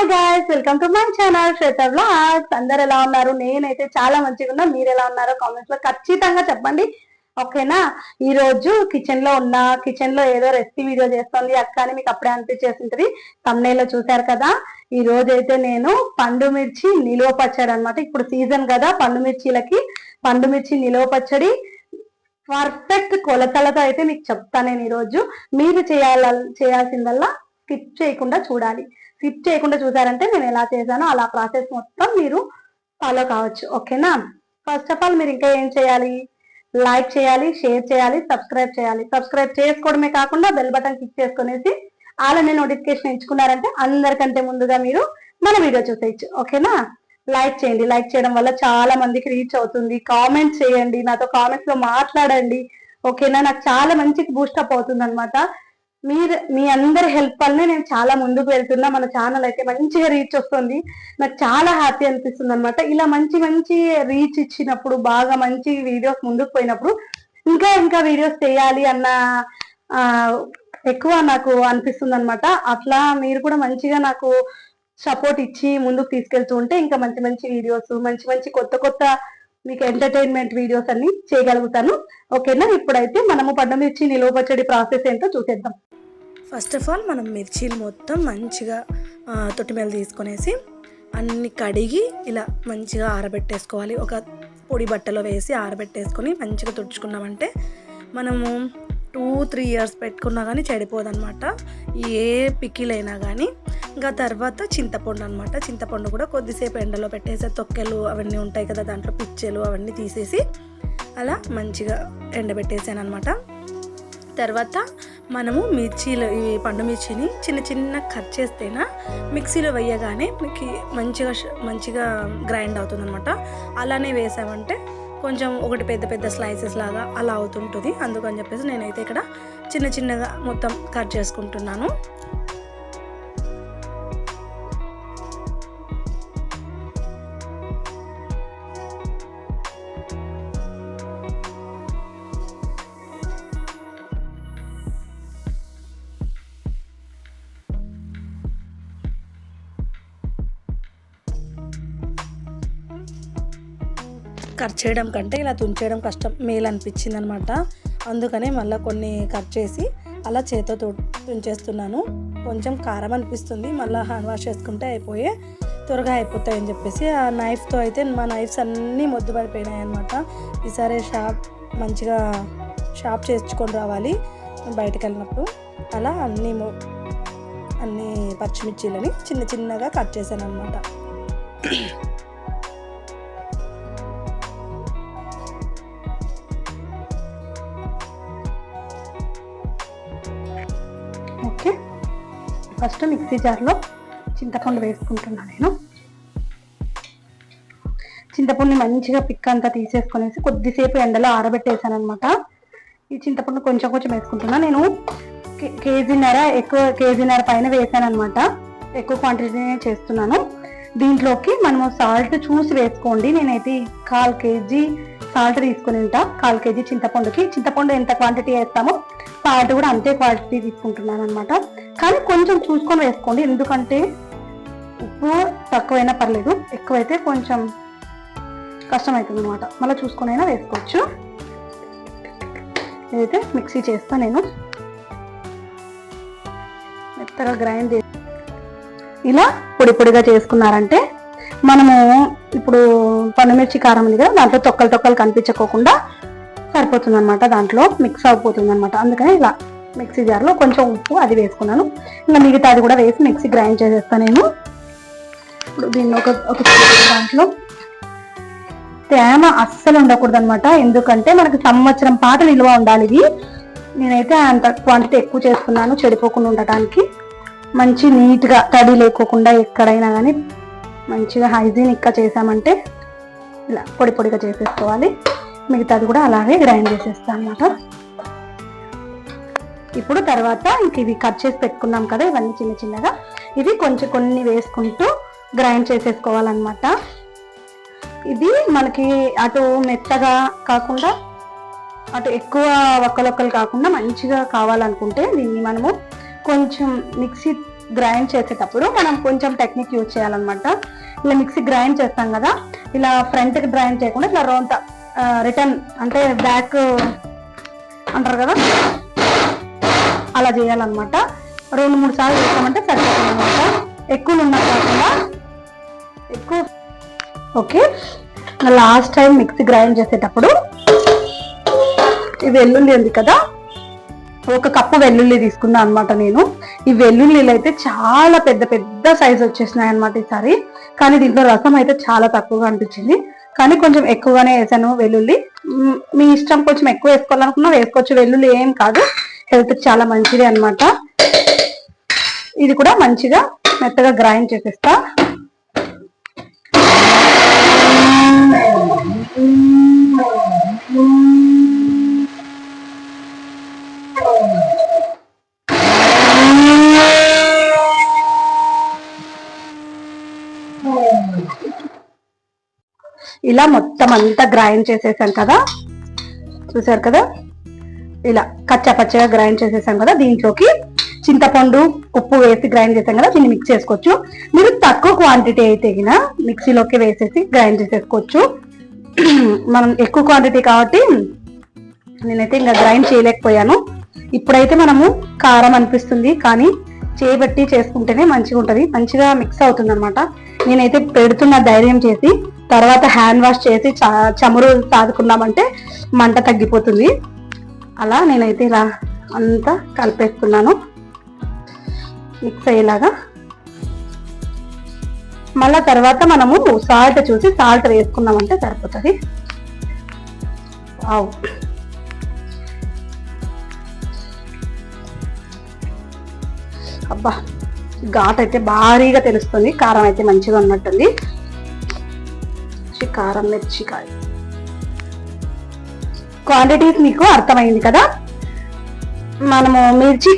Hi guys, welcome to my channel Shweta vlogs. అందరు ఎలా ఉన్నారు? నేనైతే చాలా మంచిగా ఉన్నా. మీరు ఎలా ఉన్నారో కామెంట్స్ లో ఖచ్చితంగా చెప్పండి, ఓకేనా? ఈ రోజు కిచెన్ లో ఏదో రెసిపీ వీడియో చేస్తుంది అక్క అని మీకు అప్పుడే అనిపించేసింటది. thumbnail లో చూసారు కదా. ఈ రోజు అయితే నేను పండు మిర్చి నిలువ పచ్చడి అన్నమాట. ఇప్పుడు సీజన్ కదా పండు మిర్చి నిలువ పచ్చడి పర్ఫెక్ట్ కొలతలతో అయితే మీకు చెప్తాను నేను. ఈ రోజు మీరు చేయాల్సిందల్లా స్కిప్ చేయకుండా చూడాలి. స్కిప్ చేయకుండా చూసారంటే నేను ఎలా చేశానో అలా ప్రాసెస్ మొత్తం మీరు ఫాలో కావచ్చు, ఓకేనా? ఫస్ట్ ఆఫ్ ఆల్ మీరు ఇంకా ఏం చేయాలి? లైక్ చేయాలి, షేర్ చేయాలి, సబ్స్క్రైబ్ చేయాలి. సబ్స్క్రైబ్ చేసుకోవడమే కాకుండా బెల్ బటన్ క్లిక్ చేసుకునేసి అలానే నోటిఫికేషన్ ఎంచుకున్నారంటే అందరికంటే ముందుగా మీరు మన వీడియో చూసేయచ్చు, ఓకేనా? లైక్ చేయండి. లైక్ చేయడం వల్ల చాలా మందికి రీచ్ అవుతుంది. కామెంట్ చేయండి, నాతో కామెంట్స్ లో మాట్లాడండి, ఓకేనా? నాకు చాలా మంచిగా బూస్టప్ అవుతుంది అనమాట. మీ అందరి హెల్ప్ వల్లనే నేను చాలా ముందుకు వెళ్తున్నా. మన ఛానల్ అయితే మంచిగా రీచ్ వస్తుంది. నాకు చాలా హ్యాపీ అనిపిస్తుంది అనమాట. ఇలా మంచి రీచ్ ఇచ్చినప్పుడు, బాగా మంచి వీడియోస్ ముందుకు పోయినప్పుడు ఇంకా వీడియోస్ చేయాలి అన్న ఎక్కువ నాకు అనిపిస్తుంది అనమాట. అట్లా మీరు కూడా మంచిగా నాకు సపోర్ట్ ఇచ్చి ముందుకు తీసుకెళ్తూ ఉంటే ఇంకా మంచి వీడియోస్, మంచి కొత్త మీకు ఎంటర్టైన్మెంట్ వీడియోస్ అన్ని చేయగలుగుతాను, ఓకేనా? ఇప్పుడైతే మనము పండు మిర్చి నిలువ పచ్చడి ప్రాసెస్ ఏంటో చూసేద్దాం. ఫస్ట్ ఆఫ్ ఆల్ మనం మిర్చీలు మొత్తం మంచిగా తొట్టిమేలు తీసుకొనేసి అన్ని కడిగి ఇలా మంచిగా ఆరబెట్టేసుకోవాలి. ఒక పొడి బట్టలో వేసి ఆరబెట్టేసుకొని మంచిగా తుడుచుకున్నామంటే మనము 2-3 years పెట్టుకున్నా కానీ చెడిపోదన్నమాట. ఏ పికిలైనా కానీ. ఇంకా తర్వాత చింతపండు అనమాట. చింతపండు కూడా కొద్దిసేపు ఎండలో పెట్టేసి తొక్కెలు అవన్నీ ఉంటాయి కదా, దాంట్లో పిచ్చెలు అవన్నీ తీసేసి అలా మంచిగా ఎండబెట్టేసాను అనమాట. తర్వాత మనము ఈ పండు మిర్చిని చిన్న కట్ చేస్తేనా మిక్సీలో వేయగానే మీకు మంచిగా గ్రైండ్ అవుతుంది అనమాట. అలానే వేసామంటే కొంచెం ఒకటి పెద్ద స్లైసెస్ లాగా అలా అవుతుంటుంది. అందుకని చెప్పేసి నేనైతే ఇక్కడ చిన్నగా మొత్తం కట్ చేసుకుంటున్నాను. కట్ చేయడం కంటే ఇలా తుంచేయడం కష్టం మేలు అనిపించింది అనమాట. అందుకనే మళ్ళీ కొన్ని కట్ చేసి అలా చేతితో తుంచేస్తున్నాను. కొంచెం కారం అనిపిస్తుంది, మళ్ళీ హ్యాండ్ వాష్ చేసుకుంటే త్వరగా అయిపోతాయని చెప్పేసి ఆ నైఫ్తో అయితే మా నైఫ్స్ అన్నీ మొద్దు పడిపోయినాయి అనమాట. ఈసారి మంచిగా షాప్ చేసుకొని రావాలి బయటకు వెళ్ళినప్పుడు. అలా అన్ని పచ్చిమిర్చీలని చిన్నగా కట్ చేశాను అనమాట. ఓకే, ఫస్ట్ మిక్సీ జార్లో చింతపండు వేసుకుంటున్నాను నేను. చింతపండుని మంచిగా పిక్క అంతా తీసేసుకునేసి కొద్దిసేపు ఎండలో ఆరబెట్టేసాను అనమాట. ఈ చింతపండు కొంచెం వేసుకుంటున్నాను నేను. కేజీన్నర పైన వేసాను అనమాట. ఎక్కువ క్వాంటిటీనే చేస్తున్నాను. దీంట్లోకి మనము సాల్ట్ చూసి వేసుకోండి. నేనైతే 1/4 kg సాల్ట్ తీసుకుని ఉంటా. 1/4 kg చింతపండుకి. చింతపండు ఎంత క్వాంటిటీ వేస్తామో సాల్ట్ కూడా అంతే క్వాంటిటీ తీసుకుంటున్నాను అనమాట. కానీ కొంచెం చూసుకొని వేసుకోండి, ఎందుకంటే ఉప్పు తక్కువైనా పర్లేదు, ఎక్కువైతే కొంచెం కష్టమవుతుంది అనమాట. మళ్ళీ చూసుకొని అయినా వేసుకోవచ్చు. ఇదైతే మిక్సీ చేస్తా నేను. మెత్తగా గ్రైండ్ చేసి ఇలా పొడిగా చేసుకున్నారంటే మనము ఇప్పుడు పండుమిర్చి కారం ఉంది కదా, దాంట్లో తొక్కలు కనిపించకోకుండా సరిపోతుంది అనమాట. దాంట్లో మిక్స్ అయిపోతుంది అనమాట. అందుకని ఇలా మిక్సీ జార్లో కొంచెం ఉప్పు అది వేసుకున్నాను. ఇంకా మిగతాది కూడా వేసి మిక్సీ గ్రైండ్ చేసేస్తాను నేను. ఇప్పుడు దీన్ని ఒక దాంట్లో తేమ అస్సలు ఉండకూడదు అనమాట, ఎందుకంటే మనకి సంవత్సరం పాటు నిల్వ ఉండాలి ఇది. నేనైతే అంత క్వాంటిటీ ఎక్కువ చేసుకున్నాను చెడిపోకుండా ఉండటానికి. మంచి నీట్గా తడి లేకోకుండా ఎక్కడైనా కానీ మంచిగా హైజీనిక్గా చేసామంటే ఇలా పొడిగా చేసేసుకోవాలి. మిగతాది కూడా అలాగే గ్రైండ్ చేసేస్తాను అన్నమాట. ఇప్పుడు తర్వాత ఇంక ఇవి కట్ చేసి పెట్టుకున్నాం కదా, ఇవన్నీ చిన్నగా ఇవి కొన్ని వేసుకుంటూ గ్రైండ్ చేసేసుకోవాలన్నమాట. ఇది మనకి అటు మెత్తగా కాకుండా అటు ఎక్కువ ఒక్కలు కాకుండా మంచిగా కావాలనుకుంటే దీన్ని మనము కొంచెం గ్రైండ్ చేసేటప్పుడు మనం కొంచెం టెక్నిక్ యూజ్ చేయాలన్నమాట. ఇలా మిక్సీ గ్రైండ్ చేస్తాం కదా, ఇలా ఫ్రంట్కి గ్రైండ్ చేయకుండా ఇట్లా రోంత రిటర్న్ అంటే బ్యాక్ అంటారు కదా, అలా చేయాలన్నమాట. 2-3 సార్లు చేస్తామంటే సరిపోతుంది అనమాట. ఎక్కువ ఉన్నా కాకుండా ఎక్కువ. Okay, last time mixie grind చేసేటప్పుడు ఈ వెల్లుల్లి ఉంది కదా, 1 కప్పు వెల్లుల్లి తీసుకున్నా అనమాట నేను. ఈ వెల్లుల్లిలు అయితే చాలా పెద్ద పెద్ద సైజు వచ్చేసినాయి అనమాట ఈసారి. కానీ దీంట్లో రసం అయితే చాలా తక్కువగా అనిపించింది, కానీ కొంచెం ఎక్కువగానే వేసాను వెల్లుల్లి. మీ ఇష్టం, కొంచెం ఎక్కువ వేసుకోవాలనుకున్నా వేసుకోవచ్చు, వెల్లుల్లి ఏం కాదు, హెల్త్ చాలా మంచిది అనమాట. ఇది కూడా మంచిగా మెత్తగా గ్రైండ్ చేసేస్తా. ఇలా మొత్తం అంతా గ్రైండ్ చేసేసాం కదా, చూసారు కదా, ఇలా కచ్చా పచ్చగా గ్రైండ్ చేసేసాం కదా. దీంట్లోకి చింతపండు, ఉప్పు వేసి గ్రైండ్ చేసాం కదా, దీన్ని మిక్స్ చేసుకోవచ్చు. మీరు తక్కువ క్వాంటిటీ అయితే గిన మిక్సీలోకి వేసేసి గ్రైండ్ చేసేసుకోవచ్చు. మనం ఎక్కువ క్వాంటిటీ కాబట్టి నేనైతే ఇంకా గ్రైండ్ చేయలేకపోయాను. ఇప్పుడైతే మనము కారం అనిపిస్తుంది, కానీ చేయబట్టి చేసుకుంటేనే మంచిగా ఉంటుంది, మంచిగా మిక్స్ అవుతుంది అనమాట. నేనైతే పెడుతున్న ధైర్యం చేసి తర్వాత హ్యాండ్ వాష్ చేసి చమురు సాదుకున్నామంటే మంట తగ్గిపోతుంది. అలా నేనైతే ఇలా అంతా కలిపేస్తున్నాను మిక్స్ అయ్యేలాగా. మళ్ళా తర్వాత మనము సాల్ట్ చూసి సాల్ట్ వేసుకున్నామంటే సరిపోతుంది. వావ్, అబ్బా ఘాట్ అయితే భారీగా తెలుస్తుంది, కారం అయితే మంచిగా ఉన్నట్టుంది. కారం మిర్చికాయ క్వాంటిటీస్ మీకు అర్థమైంది కదా. మనము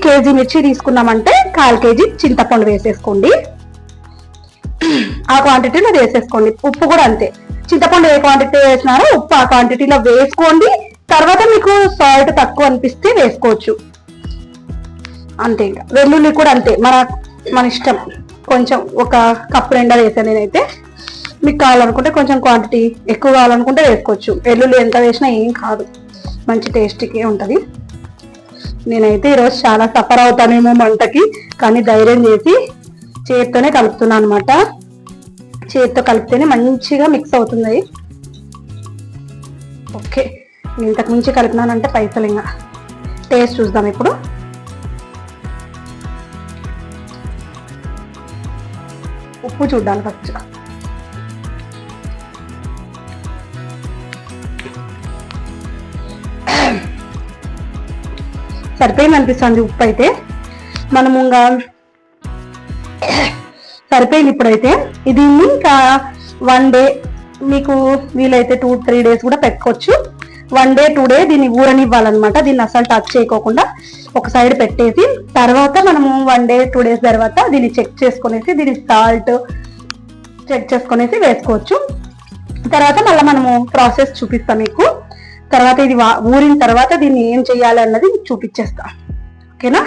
కేజీ మిర్చి తీసుకున్నామంటే 1/4 కేజీ చింతపండు వేసేసుకోండి, ఆ క్వాంటిటీలో వేసేసుకోండి. ఉప్పు కూడా అంతే, చింతపండు ఏ క్వాంటిటీ వేసినారో ఉప్పు ఆ క్వాంటిటీలో వేసుకోండి. తర్వాత మీకు సాల్ట్ తక్కువ అనిపిస్తే వేసుకోవచ్చు, అంతే. ఇంకా వెల్లుల్లి కూడా అంతే, మన ఇష్టం. కొంచెం 1 కప్పు నిండా వేసాను నేనైతే. మీకు కావాలనుకుంటే కొంచెం క్వాంటిటీ ఎక్కువ కావాలనుకుంటే వేసుకోవచ్చు. వెల్లుల్లి ఎంత వేసినా ఏం కాదు, మంచి టేస్టీకి ఉంటుంది. నేనైతే ఈరోజు చాలా సఫర్ అవుతానేమో మంటకి, కానీ ధైర్యం చేసి చేతితోనే కలుపుతున్నాను అనమాట. చేతితో కలిపితేనే మంచిగా మిక్స్ అవుతుంది. ఓకే, ఇంతకు మించి కలిపినానంటే పైసలు. ఇంకా టేస్ట్ చూద్దాం ఇప్పుడు. ఉప్పు చూడాలి ఫస్ట్. సరిపోయింది అనిపిస్తుంది ఉప్పు అయితే. మనము ఇంకా సరిపోయింది ఇప్పుడైతే. ఇది ఇంకా 1 డే, మీకు వీలైతే 2-3 డేస్ కూడా పెట్టుకోవచ్చు. 1 డే 2 డే దీన్ని ఊరనివ్వాలన్నమాట. దీన్ని అసలు టచ్ చేయకోకుండా ఒక సైడ్ పెట్టేసి తర్వాత మనము 1 డే 2 డేస్ తర్వాత దీన్ని చెక్ చేసుకునేసి దీని సాల్ట్ చెక్ చేసుకునేసి వేసుకోవచ్చు. తర్వాత మళ్ళీ మనము ప్రాసెస్ చూపిస్తాం మీకు. తర్వాత ఇది ఊరిన తర్వాత దీన్ని ఏం చేయాలి అన్నది చూపించేస్తా, ఓకేనా.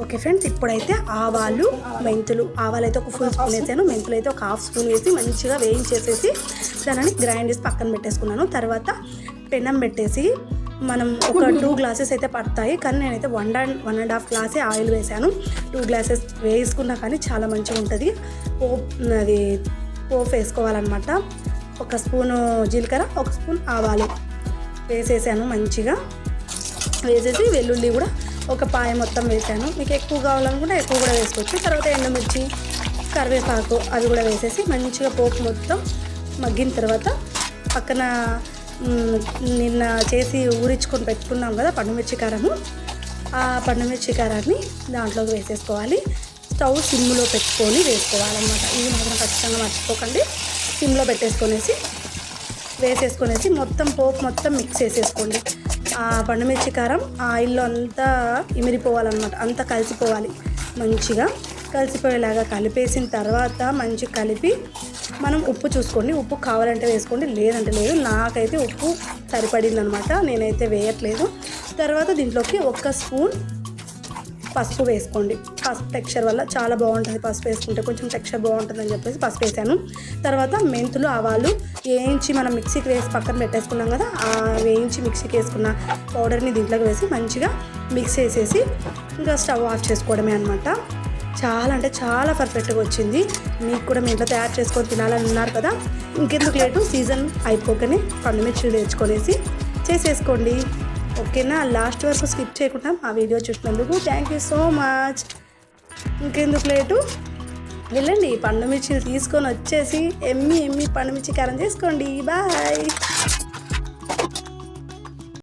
ఓకే ఫ్రెండ్స్, ఇప్పుడైతే ఆవాలు అయితే 1 ఫుల్ స్పూన్ వేసాను, మెంతులు అయితే 1/2 స్పూన్ వేసి మంచిగా వేయించేసేసి దానిని గ్రైండ్ చేసి పక్కన పెట్టేసుకున్నాను. తర్వాత పెనం పెట్టేసి మనం ఒక 2 గ్లాసెస్ అయితే పడతాయి, కానీ నేనైతే 1.5 గ్లాసే ఆయిల్ వేసాను. 2 గ్లాసెస్ వేసుకున్నా కానీ చాలా మంచిగా ఉంటుంది. పోపు వేసుకోవాలన్నమాట. 1 స్పూను జీలకర్ర, 1 స్పూన్ ఆవాలు వేసేసాను. మంచిగా వేసేసి వెల్లుల్లి కూడా 1 పాయ మొత్తం వేసాను. మీకు ఎక్కువ కావాలనుకుంటే ఎక్కువ కూడా వేసుకోవచ్చు. తర్వాత ఎండుమిర్చి, కరివేపాకు అవి కూడా వేసేసి మంచిగా పోపు మొత్తం మగ్గిన తర్వాత పక్కన నిన్న చేసి ఊరించుకొని పెట్టుకున్నాం కదా పండుమిర్చి కారము, ఆ పండుమిర్చి కారాన్ని దాంట్లోకి వేసేసుకోవాలి. స్టవ్ సిమ్లో పెట్టుకొని వేసుకోవాలన్నమాట. ఇది మాత్రం ఖచ్చితంగా మర్చిపోకండి. సిమ్లో వేసేసుకొనేసి మొత్తం పోపు మొత్తం మిక్స్ చేసేసుకోండి. ఆ పండుమిర్చి కారం ఆయిల్లో అంతా ఇమిరిపోవాలన్నమాట, అంతా కలిసిపోవాలి. మంచిగా కలిసిపోయేలాగా కలిపేసిన తర్వాత మంచిగా కలిపి మనం ఉప్పు చూసుకోండి. ఉప్పు కావాలంటే వేసుకోండి, లేదంటే లేదు. నాకైతే ఉప్పు సరిపడింది అనమాట, నేనైతే వేయట్లేదు. తర్వాత దీంట్లోకి 1 స్పూన్ పసుపు వేసుకోండి. పసుపు టెక్స్చర్ వల్ల చాలా బాగుంటుంది, పసుపు వేసుకుంటే కొంచెం టెక్స్చర్ బాగుంటుందని చెప్పేసి పసుపు వేసాను. తర్వాత మెంతులు, ఆవాలు వేయించి మనం మిక్సీకి వేసి పక్కన పెట్టేసుకున్నాం కదా, ఆ వేయించి మిక్సీకి వేసుకున్న పౌడర్ని దీంట్లోకి వేసి మంచిగా మిక్స్ చేసేసి ఇంకా స్టవ్ ఆఫ్ చేసుకోవడమే అనమాట. చాలా అంటే చాలా పర్ఫెక్ట్గా వచ్చింది. మీకు కూడా మీ ఇంట్లో తయారు చేసుకొని తినాలని ఉన్నారు కదా, ఇంకెందుకు లేటు, సీజన్ అయిపోకనే పండుమిర్చిలు తెచ్చుకొనేసి చేసేసుకోండి. ఓకేనా, లాస్ట్ వరకు స్కిప్ చేయకుండా ఆ వీడియో చూసినందుకు థ్యాంక్ యూ సో మచ్. ఇంకెందుకు లేటు, వెళ్ళండి పండుమిర్చిలు తీసుకొని వచ్చేసి ఎమ్మి పండుమిర్చి కారం చేసుకోండి. బాయ్.